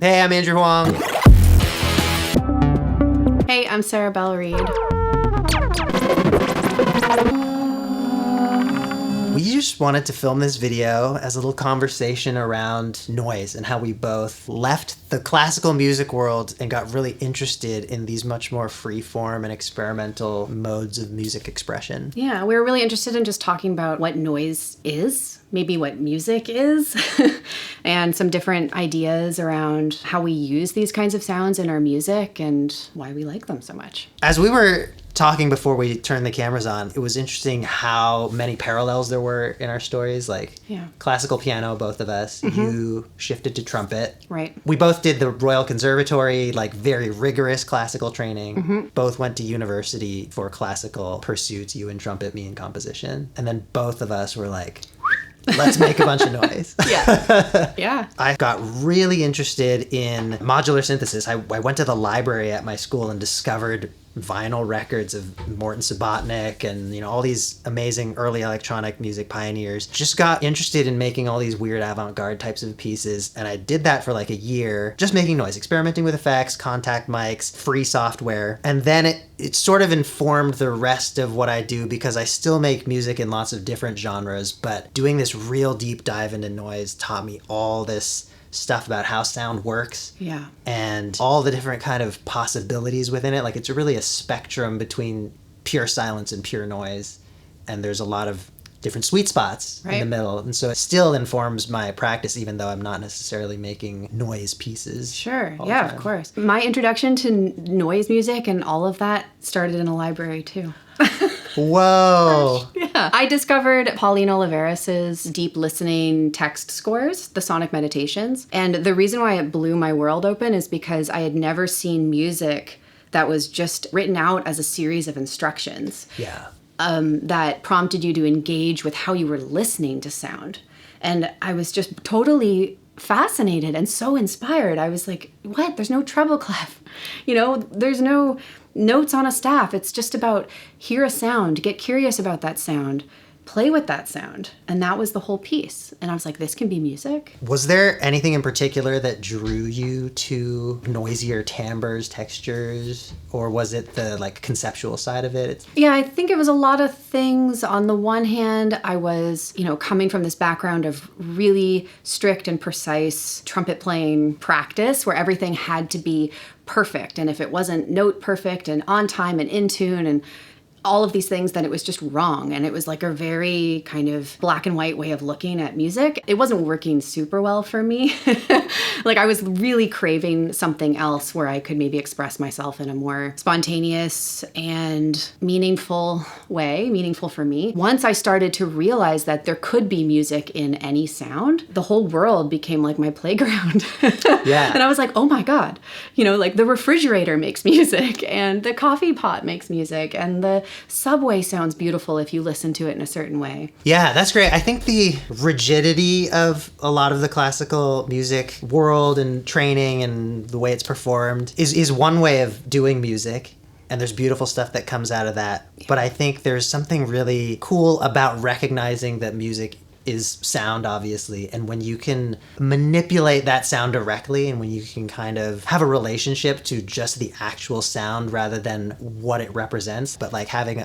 Hey, I'm Andrew Huang. Hey, I'm Sarah Bell Reed. We just wanted to film this video as a little conversation around noise and how we both left the classical music world and got really interested in these much more free-form and experimental modes of music expression. Yeah, we were really interested in just talking about what noise is, maybe what music is, and some different ideas around how we use these kinds of sounds in our music and why we like them so much. As we were talking before we turned the cameras on, it was interesting how many parallels there were in our stories. Classical piano, both of us. Mm-hmm. You shifted to trumpet. Right. We both did the Royal Conservatory, very rigorous classical training. Mm-hmm. Both went to university for classical pursuits, you in trumpet, me in composition. And then both of us were like, let's make a bunch of noise. Yeah. I got really interested in modular synthesis. I went to the library at my school and discovered vinyl records of Morton Subotnick and, all these amazing early electronic music pioneers. Just got interested in making all these weird avant-garde types of pieces. And I did that for a year, just making noise, experimenting with effects, contact mics, free software. And then it sort of informed the rest of what I do because I still make music in lots of different genres, but doing this real deep dive into noise taught me all this stuff about how sound works. Yeah. And all the different kind of possibilities within it. It's really a spectrum between pure silence and pure noise. And there's a lot of different sweet spots in the middle. And so it still informs my practice, even though I'm not necessarily making noise pieces. Sure. Yeah, of course. My introduction to noise music and all of that started in a library too. Whoa. Yeah. I discovered Pauline Oliveiras's deep listening text scores, the Sonic Meditations. And the reason why it blew my world open is because I had never seen music that was just written out as a series of instructions. Yeah. That prompted you to engage with how you were listening to sound. And I was just totally fascinated and so inspired. I was like, what? There's no treble clef. There's no notes on a staff. It's just about hear a sound, get curious about that sound, play with that sound. And that was the whole piece. And I was like, this can be music. Was there anything in particular that drew you to noisier timbres, textures, or was it the conceptual side of it? Yeah, I think it was a lot of things. On the one hand, I was, coming from this background of really strict and precise trumpet playing practice where everything had to be perfect. And if it wasn't note perfect and on time and in tune and all of these things, then it was just wrong. And it was a very kind of black and white way of looking at music. It wasn't working super well for me. I was really craving something else where I could maybe express myself in a more spontaneous and meaningful way, meaningful for me. Once I started to realize that there could be music in any sound, the whole world became my playground. Yeah. And I was like, oh my God, the refrigerator makes music and the coffee pot makes music and the subway sounds beautiful if you listen to it in a certain way. Yeah, that's great. I think the rigidity of a lot of the classical music world and training and the way it's performed is one way of doing music. And there's beautiful stuff that comes out of that. Yeah. But I think there's something really cool about recognizing that music is sound, obviously, and when you can manipulate that sound directly and when you can kind of have a relationship to just the actual sound rather than what it represents, but having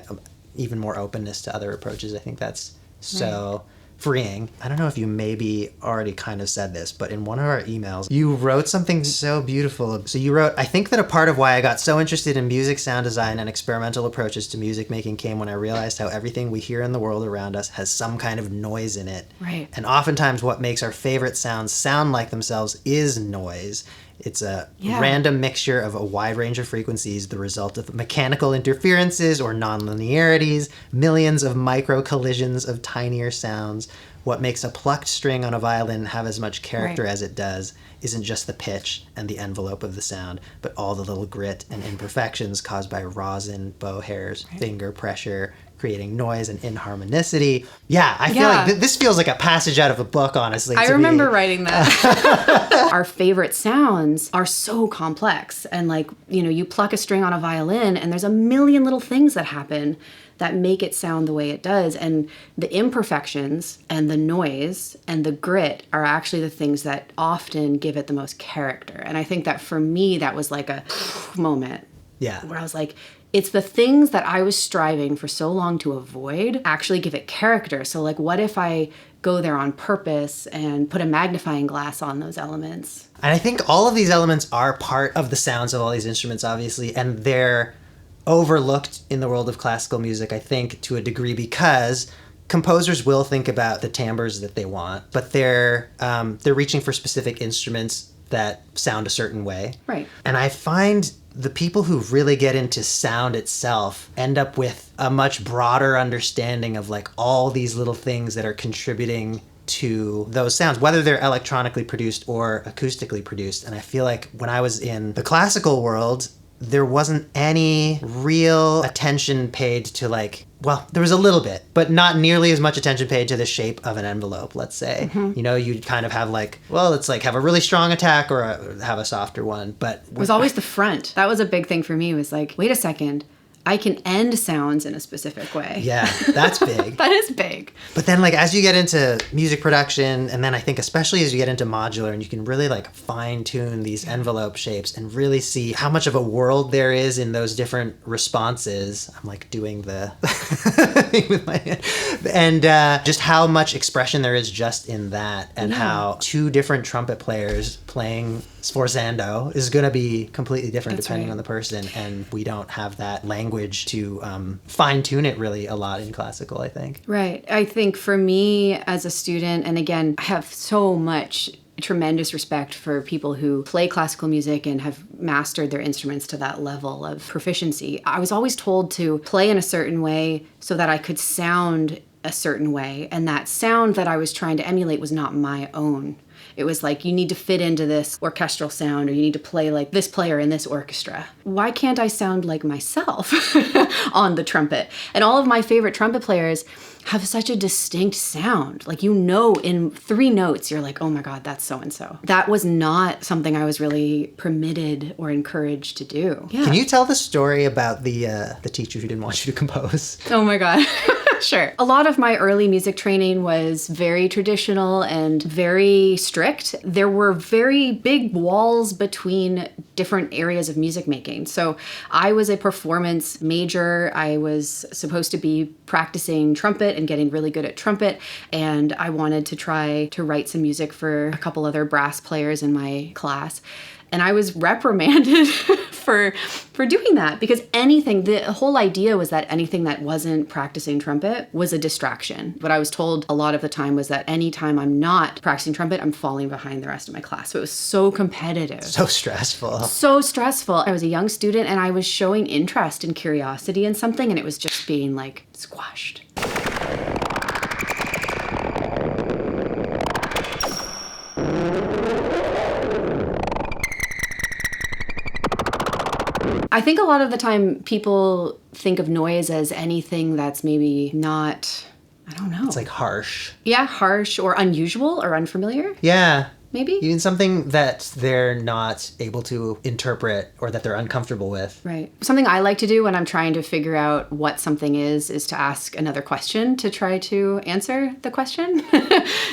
even more openness to other approaches, I think that's so freeing. I don't know if you maybe already kind of said this, but in one of our emails, you wrote something so beautiful. So you wrote, I think that a part of why I got so interested in music, sound design, and experimental approaches to music making came when I realized how everything we hear in the world around us has some kind of noise in it. Right. And oftentimes what makes our favorite sounds sound like themselves is noise. It's a random mixture of a wide range of frequencies, the result of mechanical interferences or nonlinearities, millions of micro collisions of tinier sounds. What makes a plucked string on a violin have as much character as it does isn't just the pitch and the envelope of the sound, but all the little grit and imperfections caused by rosin, bow hairs, finger pressure, creating noise and inharmonicity. Yeah, I feel like this feels like a passage out of a book, honestly. I remember writing that. Our favorite sounds are so complex. And you pluck a string on a violin and there's a million little things that happen that make it sound the way it does. And the imperfections and the noise and the grit are actually the things that often give it the most character. And I think that for me, that was like a moment. Yeah. Where I was like, it's the things that I was striving for so long to avoid actually give it character. So like, what if I go there on purpose and put a magnifying glass on those elements? And I think all of these elements are part of the sounds of all these instruments, obviously, and they're overlooked in the world of classical music, I think, to a degree, because composers will think about the timbres that they want, but they're reaching for specific instruments that sound a certain way. Right. And I find the people who really get into sound itself end up with a much broader understanding of like all these little things that are contributing to those sounds, whether they're electronically produced or acoustically produced. And I feel like when I was in the classical world, there wasn't any real attention paid to like, well, there was a little bit, but not nearly as much attention paid to the shape of an envelope, let's say. Mm-hmm. You know, you'd kind of have like, well, let's like have a really strong attack or have a softer one. But it was always the front. That was a big thing for me, was like, wait a second, I can end sounds in a specific way. Yeah, that's big. That is big. But then like as you get into music production, and then I think especially as you get into modular, and you can really like fine tune these envelope shapes and really see how much of a world there is in those different responses. I'm like doing the thing with my hand. And just how much expression there is just in that, and how two different trumpet players playing sforzando is going to be completely different depending on the person. And we don't have that language to fine tune it really a lot in classical, I think. Right. I think for me as a student, and again, I have so much tremendous respect for people who play classical music and have mastered their instruments to that level of proficiency. I was always told to play in a certain way so that I could sound a certain way, and that sound that I was trying to emulate was not my own. It was like, you need to fit into this orchestral sound, or you need to play like this player in this orchestra. Why can't I sound like myself on the trumpet? And all of my favorite trumpet players have such a distinct sound. Like, you know, in 3 notes, you're like, oh my God, that's so-and-so. That was not something I was really permitted or encouraged to do. Yeah. Can you tell the story about the teacher who didn't want you to compose? Oh my God. Sure. A lot of my early music training was very traditional and very strict. There were very big walls between different areas of music making. So I was a performance major. I was supposed to be practicing trumpet and getting really good at trumpet. And I wanted to try to write some music for a couple other brass players in my class. And I was reprimanded for doing that, because the whole idea was that anything that wasn't practicing trumpet was a distraction. What I was told a lot of the time was that anytime I'm not practicing trumpet, I'm falling behind the rest of my class. So it was so competitive. So stressful. So stressful. I was a young student and I was showing interest and curiosity in something, and it was just being like squashed. I think a lot of the time people think of noise as anything that's maybe not, I don't know. It's like harsh. Yeah, harsh or unusual or unfamiliar. Yeah. Maybe. Even something that they're not able to interpret or that they're uncomfortable with. Right. Something I like to do when I'm trying to figure out what something is to ask another question to try to answer the question.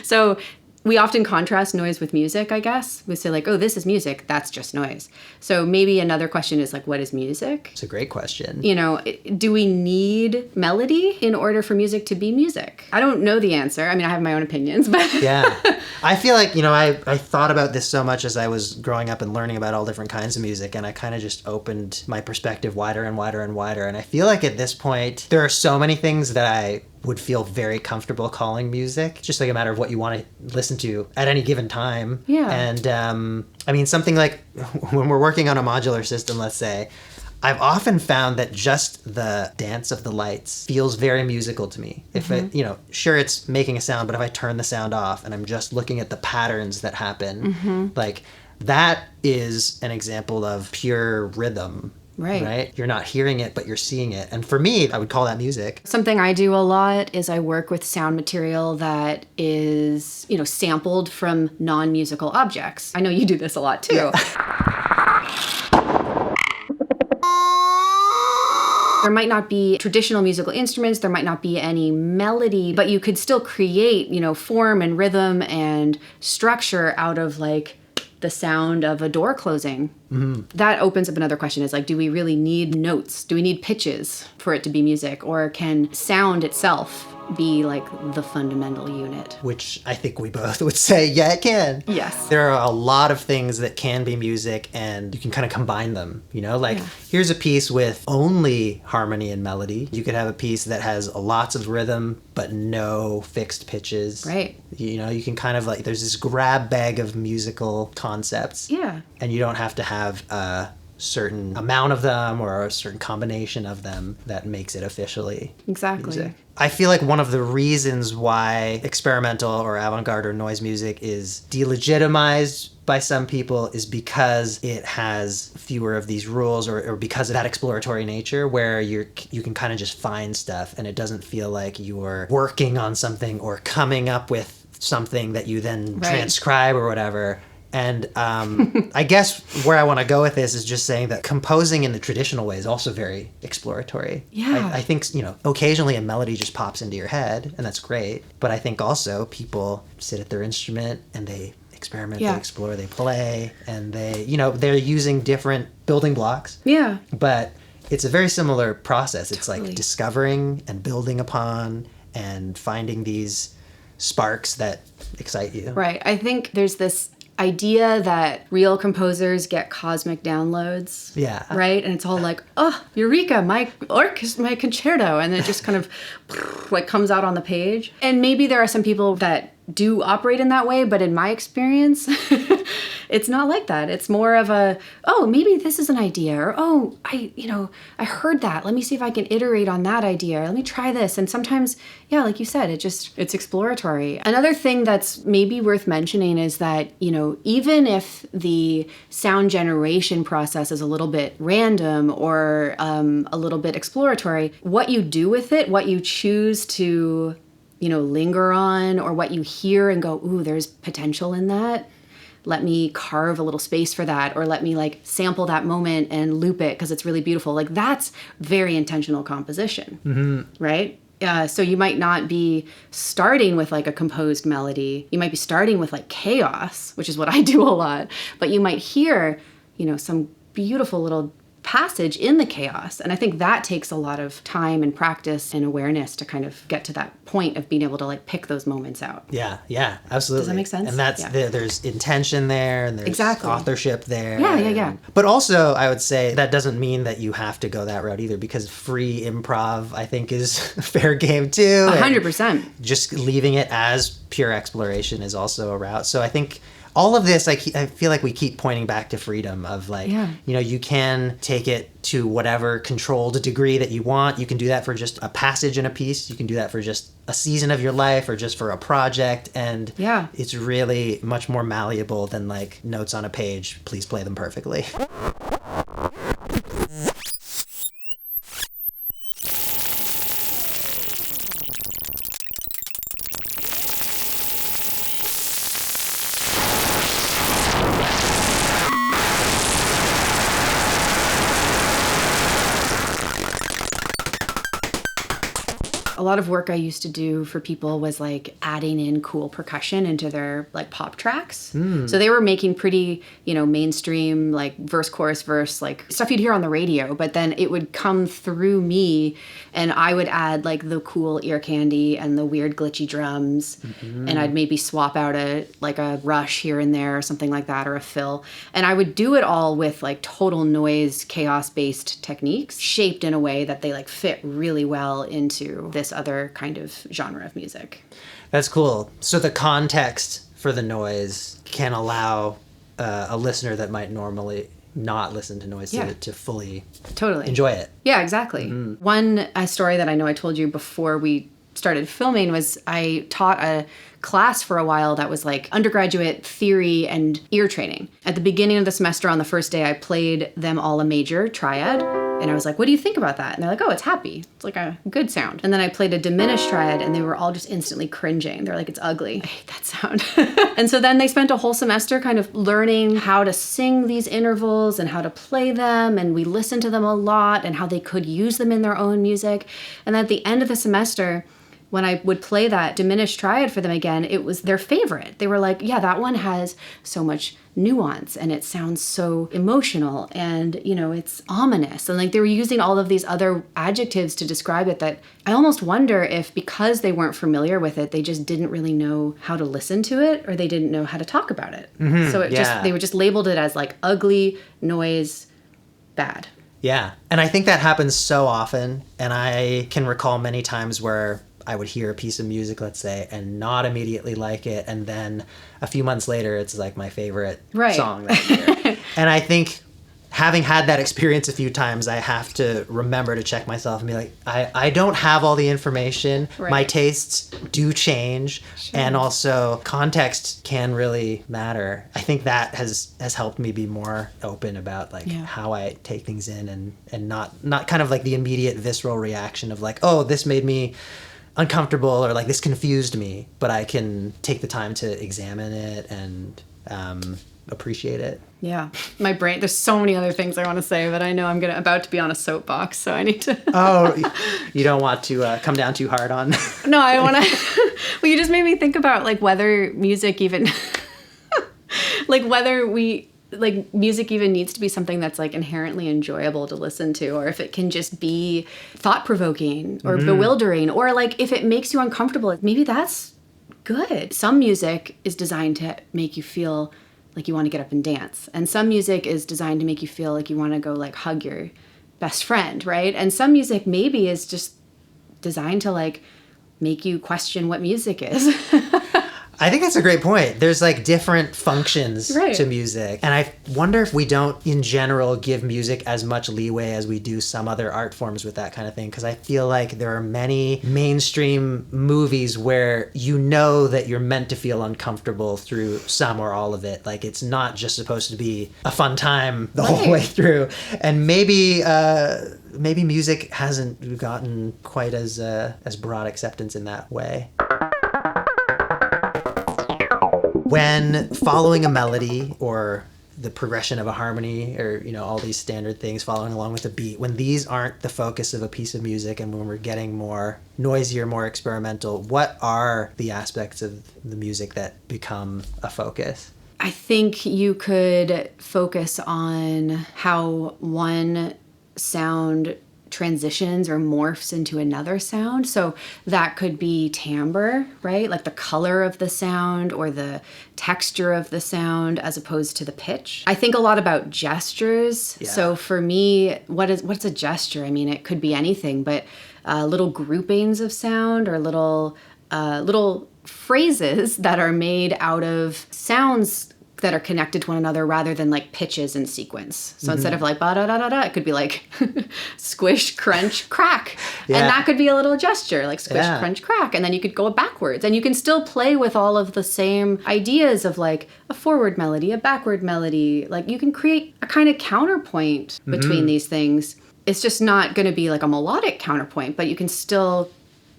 So we often contrast noise with music, I guess. We say like, oh, this is music. That's just noise. So maybe another question is like, what is music? It's a great question. You know, do we need melody in order for music to be music? I don't know the answer. I mean, I have my own opinions, but... Yeah. I feel like, you know, I thought about this so much as I was growing up and learning about all different kinds of music, and I kind of just opened my perspective wider and wider and wider. And I feel like at this point, there are so many things that I would feel very comfortable calling music, just like a matter of what you want to listen to at any given time. Yeah. And I mean, something like when we're working on a modular system, let's say, I've often found that just the dance of the lights feels very musical to me. If it, you know, sure, it's making a sound, but if I turn the sound off and I'm just looking at the patterns that happen, like that is an example of pure rhythm. Right? You're not hearing it, but you're seeing it. And for me, I would call that music. Something I do a lot is I work with sound material that is, you know, sampled from non-musical objects. I know you do this a lot too. Yeah. There might not be traditional musical instruments, there might not be any melody, but you could still create, form and rhythm and structure out of like the sound of a door closing. Mm-hmm. That opens up another question is like, do we really need notes? Do we need pitches for it to be music? Or can sound itself be like the fundamental unit? Which I think we both would say, yeah, it can. Yes. There are a lot of things that can be music and you can kind of combine them, Here's a piece with only harmony and melody. You could have a piece that has lots of rhythm but no fixed pitches. Right. You can kind of there's this grab bag of musical concepts. Yeah. And you don't have to have a certain amount of them or a certain combination of them that makes it officially exactly music. I feel like one of the reasons why experimental or avant-garde or noise music is delegitimized by some people is because it has fewer of these rules or because of that exploratory nature where you can kind of just find stuff and it doesn't feel like you're working on something or coming up with something that you then transcribe or whatever. And I guess where I want to go with this is just saying that composing in the traditional way is also very exploratory. Yeah. I think, occasionally a melody just pops into your head, and that's great. But I think also people sit at their instrument and they experiment, they explore, they play, and they're using different building blocks. Yeah. But it's a very similar process. It's like discovering and building upon and finding these sparks that excite you. Right. I think there's this idea that real composers get cosmic downloads. Yeah. Right? And it's all like, oh, eureka, my concerto. And it just kind of comes out on the page. And maybe there are some people that do operate in that way, but in my experience, it's not like that. It's more of a, oh, maybe this is an idea, or oh, I heard that. Let me see if I can iterate on that idea. Let me try this. And sometimes, yeah, like you said, it's exploratory. Another thing that's maybe worth mentioning is that, even if the sound generation process is a little bit random or a little bit exploratory, what you do with it, what you choose to linger on, or what you hear and go, ooh, there's potential in that. Let me carve a little space for that, or let me sample that moment and loop it because it's really beautiful. That's very intentional composition, right? So you might not be starting with a composed melody. You might be starting with chaos, which is what I do a lot. But you might hear, some beautiful little passage in the chaos. And I think that takes a lot of time and practice and awareness to kind of get to that point of being able to pick those moments out. Yeah, absolutely. Does that make sense? And that's there's intention there and there's authorship there. Yeah. But also I would say that doesn't mean that you have to go that route either, because free improv I think is fair game too. 100%. Just leaving it as pure exploration is also a route. So I think all of this, I feel like we keep pointing back to freedom of you can take it to whatever controlled degree that you want. You can do that for just a passage in a piece. You can do that for just a season of your life or just for a project. And it's really much more malleable than notes on a page. Please play them perfectly. A lot of work I used to do for people was adding in cool percussion into their pop tracks. So they were making pretty, mainstream verse, chorus, verse, stuff you'd hear on the radio, but then it would come through me and I would add the cool ear candy and the weird glitchy drums. Mm-hmm. And I'd maybe swap out a rush here and there or something like that, or a fill. And I would do it all with total noise, chaos-based techniques shaped in a way that they fit really well into this other kind of genre of music. That's cool. So the context for the noise can allow a listener that might normally not listen to noise to fully enjoy it. Yeah, exactly. Mm-hmm. One story that I know I told you before we started filming was I taught a class for a while that was undergraduate theory and ear training. At the beginning of the semester on the first day, I played them all a major triad. And I was like, what do you think about that? And they're like, oh, it's happy. It's like a good sound. And then I played a diminished triad and they were all just instantly cringing. They're like, it's ugly. I hate that sound. And so then they spent a whole semester kind of learning how to sing these intervals and how to play them. And we listened to them a lot and how they could use them in their own music. And then at the end of the semester, when I would play that diminished triad for them again, it was their favorite. They were like, yeah, that one has so much nuance and it sounds so emotional and, you know, it's ominous. And like they were using all of these other adjectives to describe it that I almost wonder if because they weren't familiar with it, they just didn't really know how to listen to it or they didn't know how to talk about it. So it they were just labeled it as like ugly, noise, bad. Yeah. And I think that happens so often. And I can recall many times where I would hear a piece of music, let's say, and not immediately like it. And then a few months later, it's like my favorite song that year. And I think having had that experience a few times, I have to remember to check myself and be like, I don't have all the information. Right. My tastes do change. Sure. And also context can really matter. I think that has helped me be more open about like how I take things in and not kind of like the immediate visceral reaction of like, oh, this made me uncomfortable or like this confused me, but I can take the time to examine it and appreciate it. Yeah. My brain, there's so many other things I want to say, but I know I'm about to be on a soapbox, so I need to. Oh, you don't want to come down too hard on. No, I want to. Well, you just made me think about like whether music even, like whether music even needs to be something that's like inherently enjoyable to listen to, or if it can just be thought-provoking or bewildering, or like if it makes you uncomfortable, maybe that's good. Some music is designed to make you feel like you want to get up and dance, and some music is designed to make you feel like you want to go like hug your best friend, right? And some music maybe is just designed to like make you question what music is. I think that's a great point. There's like different functions to music. And I wonder if we don't, in general, give music as much leeway as we do some other art forms with that kind of thing. Because I feel like there are many mainstream movies where you know that you're meant to feel uncomfortable through some or all of it. Like it's not just supposed to be a fun time the whole way through. And maybe music hasn't gotten quite as broad acceptance in that way. When following a melody or the progression of a harmony or, you know, all these standard things following along with the beat, when these aren't the focus of a piece of music and when we're getting more noisier, more experimental, what are the aspects of the music that become a focus? I think you could focus on how one sound transitions or morphs into another sound. So that could be timbre, right? Like the color of the sound or the texture of the sound as opposed to the pitch. I think a lot about gestures. Yeah. So for me, what's a gesture? I mean, it could be anything, but little groupings of sound or little phrases that are made out of sounds that are connected to one another rather than like pitches in sequence. So instead of like ba-da-da-da-da, it could be like squish, crunch, crack. Yeah. And that could be a little gesture, like squish, crunch, crack. And then you could go backwards. And you can still play with all of the same ideas of like a forward melody, a backward melody. Like you can create a kind of counterpoint between these things. It's just not going to be like a melodic counterpoint, but you can still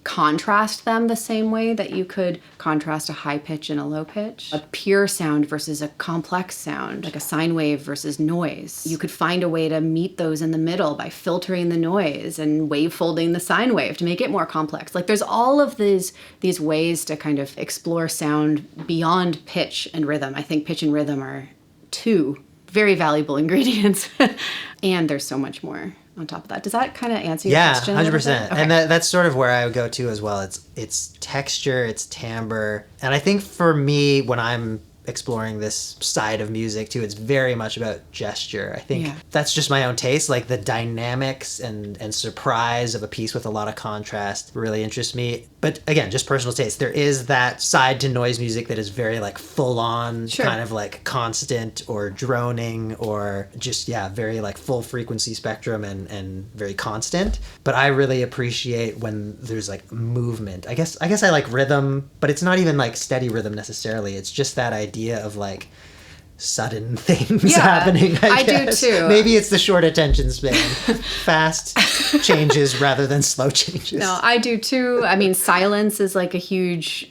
contrast them the same way that you could contrast a high pitch and a low pitch. A pure sound versus a complex sound, like a sine wave versus noise. You could find a way to meet those in the middle by filtering the noise and wave folding the sine wave to make it more complex. Like there's all of these ways to kind of explore sound beyond pitch and rhythm. I think pitch and rhythm are two very valuable ingredients. And there's so much more on top of that. Does that kind of answer your question? Yeah, 100%. Okay. And that's sort of where I would go to as well. It's texture, it's timbre. And I think for me, when I'm exploring this side of music too, it's very much about gesture. I think that's just my own taste. Like the dynamics and surprise of a piece with a lot of contrast really interests me. But again, just personal taste. There is that side to noise music that is very like full on kind of like constant or droning or just, very like full frequency spectrum and very constant. But I really appreciate when there's like movement. I guess I like rhythm, but it's not even like steady rhythm necessarily. It's just that idea of like sudden things happening, I guess. do too. Maybe it's the short attention span. Fast changes rather than slow changes. No, I do too. I mean, silence is like a huge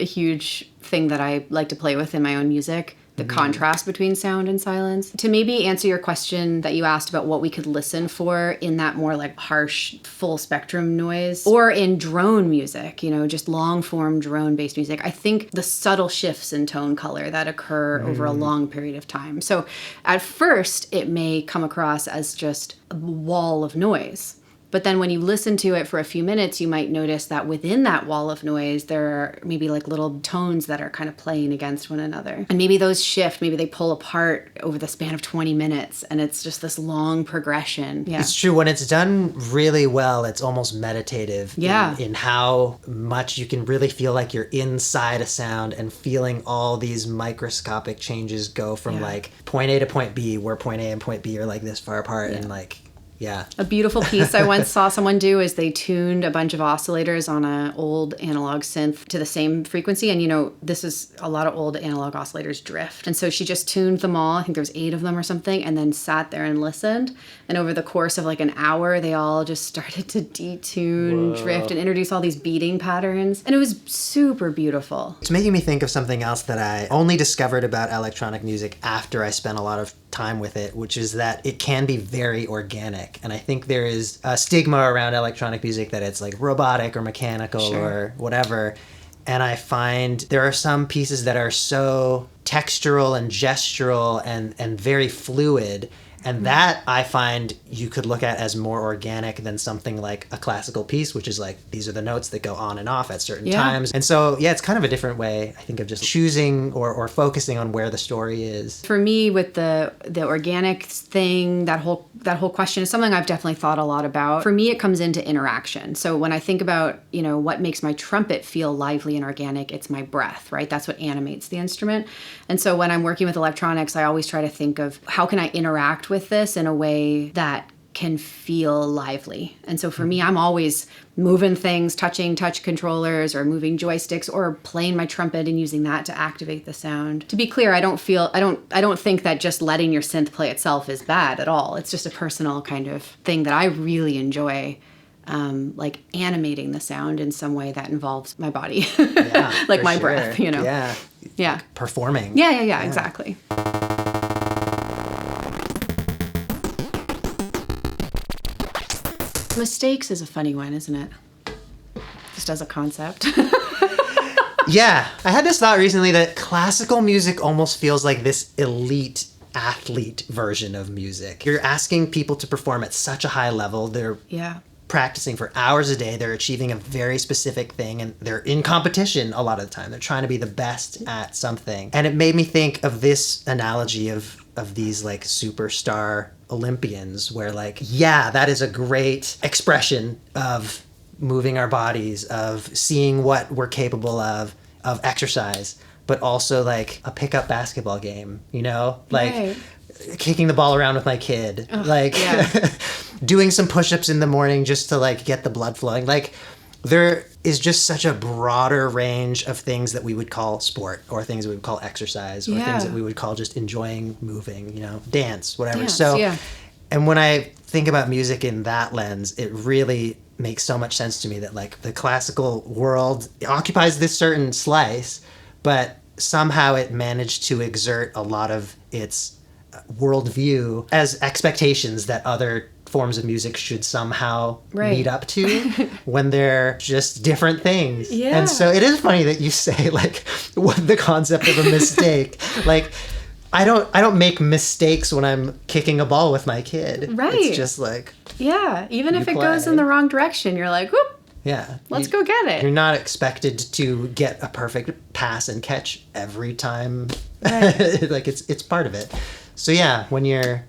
thing that I like to play with in my own music. The contrast between sound and silence. To maybe answer your question that you asked about what we could listen for in that more like harsh, full spectrum noise, or in drone music, just long form drone based music, I think the subtle shifts in tone color that occur over a long period of time. So at first, it may come across as just a wall of noise. But then when you listen to it for a few minutes, you might notice that within that wall of noise, there are maybe like little tones that are kind of playing against one another. And maybe those shift, maybe they pull apart over the span of 20 minutes, and it's just this long progression. Yeah. It's true. When it's done really well, it's almost meditative in how much you can really feel like you're inside a sound and feeling all these microscopic changes go from like point A to point B, where point A and point B are like this far apart and like... Yeah. A beautiful piece I once saw someone do is they tuned a bunch of oscillators on an old analog synth to the same frequency. And, this is a lot of old analog oscillators drift. And so she just tuned them all. I think there was 8 of them or something, and then sat there and listened. And over the course of like an hour, they all just started to detune, drift, and introduce all these beating patterns. And it was super beautiful. It's making me think of something else that I only discovered about electronic music after I spent a lot of time with it, which is that it can be very organic. And I think there is a stigma around electronic music that it's like robotic or mechanical or whatever. And I find there are some pieces that are so textural and gestural and very fluid. And that I find you could look at as more organic than something like a classical piece, which is like, these are the notes that go on and off at certain times. And so, it's kind of a different way, I think, of just choosing or focusing on where the story is. For me, with the organic thing, that whole question is something I've definitely thought a lot about. For me, it comes into interaction. So when I think about, what makes my trumpet feel lively and organic, it's my breath, right? That's what animates the instrument. And so when I'm working with electronics, I always try to think of how can I interact with this in a way that can feel lively. And so for me, I'm always moving things, touching touch controllers or moving joysticks or playing my trumpet and using that to activate the sound. To be clear, I don't think that just letting your synth play itself is bad at all. It's just a personal kind of thing that I really enjoy. Like animating the sound in some way that involves my body, like my breath, Yeah. Like performing. Yeah, exactly. Mistakes is a funny one, isn't it? Just as a concept. Yeah. I had this thought recently that classical music almost feels like this elite athlete version of music. You're asking people to perform at such a high level. They're practicing for hours a day. They're achieving a very specific thing, and they're in competition a lot of the time. They're trying to be the best at something. And it made me think of this analogy of these like superstar Olympians where like, that is a great expression of moving our bodies, of seeing what we're capable of exercise, but also like a pickup basketball game, like kicking the ball around with my kid, doing some push-ups in the morning just to like get the blood flowing. Like there is just such a broader range of things that we would call sport or things that we would call exercise or things that we would call just enjoying moving, dance, whatever. And when I think about music in that lens, it really makes so much sense to me that like the classical world occupies this certain slice, but somehow it managed to exert a lot of its worldview as expectations that other forms of music should somehow meet up to when they're just different things. Yeah. And so it is funny that you say like what the concept of a mistake. Like I don't make mistakes when I'm kicking a ball with my kid. Right. It's just like even if it goes in the wrong direction, you're like, whoop. Yeah. Let's go get it. You're not expected to get a perfect pass and catch every time. Right. Like it's part of it. So when you're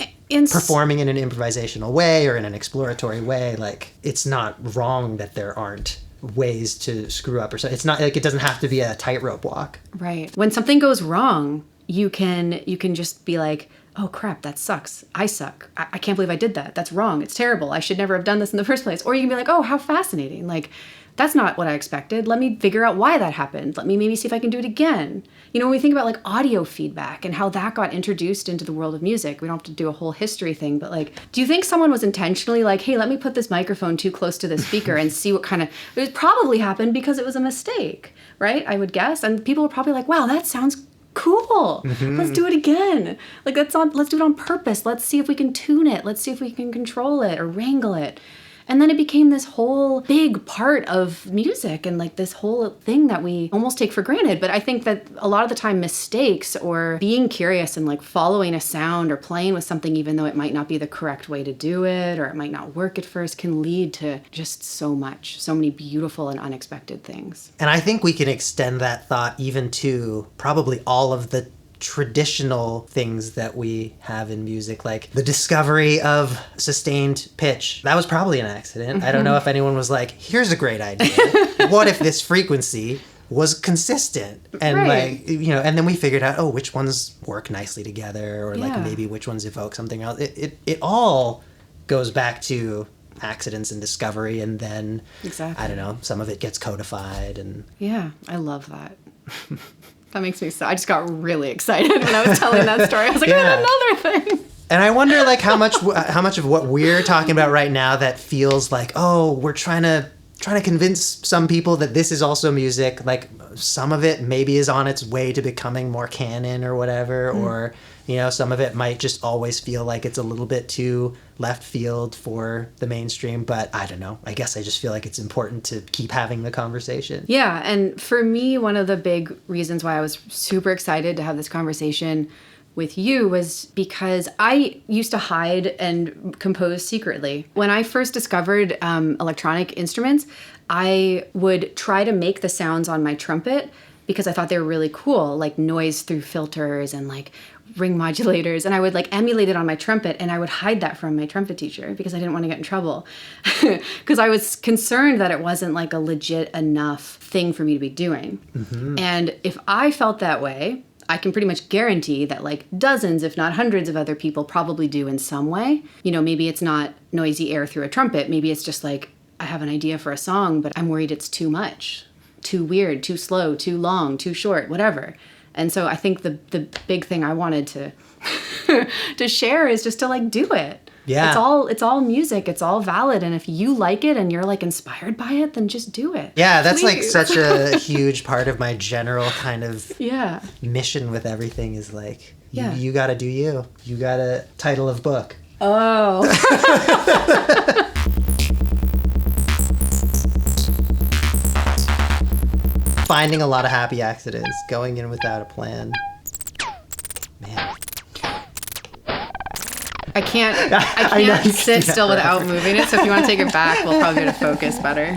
performing in an improvisational way or in an exploratory way, like it's not wrong that there aren't ways to screw up or so. It's not like it doesn't have to be a tightrope walk. Right. When something goes wrong, you can just be like, oh crap, that sucks. I suck. I can't believe I did that. That's wrong. It's terrible. I should never have done this in the first place. Or you can be like, oh, how fascinating. Like, that's not what I expected. Let me figure out why that happened. Let me maybe see if I can do it again. You know, when we think about like audio feedback and how that got introduced into the world of music, we don't have to do a whole history thing, but like, do you think someone was intentionally like, hey, let me put this microphone too close to the speaker and see what kind of, it probably happened because it was a mistake, right? I would guess. And people were probably like, wow, that sounds cool. Let's do it again. Like, let's do it on purpose. Let's see if we can tune it. Let's see if we can control it or wrangle it. And then it became this whole big part of music and like this whole thing that we almost take for granted. But I think that a lot of the time mistakes or being curious and like following a sound or playing with something even though it might not be the correct way to do it or it might not work at first can lead to just so many beautiful and unexpected things. And I think we can extend that thought even to probably all of the traditional things that we have in music, like the discovery of sustained pitch. That was probably an accident. I don't know if anyone was like, here's a great idea. What if this frequency was consistent? And like, you know, and then we figured out, oh, which ones work nicely together or like maybe which ones evoke something else. It all goes back to accidents and discovery, and then I don't know, some of it gets codified. And yeah, I love that. That makes me so. I just got really excited when I was telling that story. I was like, oh, another thing. And I wonder, like, how much of what we're talking about right now that feels like, oh, we're trying to convince some people that this is also music. Like, some of it maybe is on its way to becoming more canon or whatever, or you know, some of it might just always feel like it's a little bit too left field for the mainstream. But I don't know. I guess I just feel like it's important to keep having the conversation. Yeah. And for me, one of the big reasons why I was super excited to have this conversation with you was because I used to hide and compose secretly. When I first discovered electronic instruments, I would try to make the sounds on my trumpet because I thought they were really cool, like noise through filters and like ring modulators, and I would like emulate it on my trumpet, and I would hide that from my trumpet teacher because I didn't want to get in trouble because I was concerned that it wasn't like a legit enough thing for me to be doing. And if I felt that way, I can pretty much guarantee that like dozens, if not hundreds of other people probably do in some way. You know, maybe it's not noisy air through a trumpet. Maybe it's just like, I have an idea for a song, but I'm worried it's too much, too weird, too slow, too long, too short, whatever. And so I think the big thing I wanted to to share is just to like do it. Yeah. It's all music. It's all valid. And if you like it and you're like inspired by it, then just do it. Yeah, that's Please. Like such a huge part of my general kind of mission with everything is like, you gotta do you. You got a title of book. Oh. Finding a lot of happy accidents, going in without a plan. Man. I can't sit still without moving it, so if you want to take it back, we'll probably get a focus better.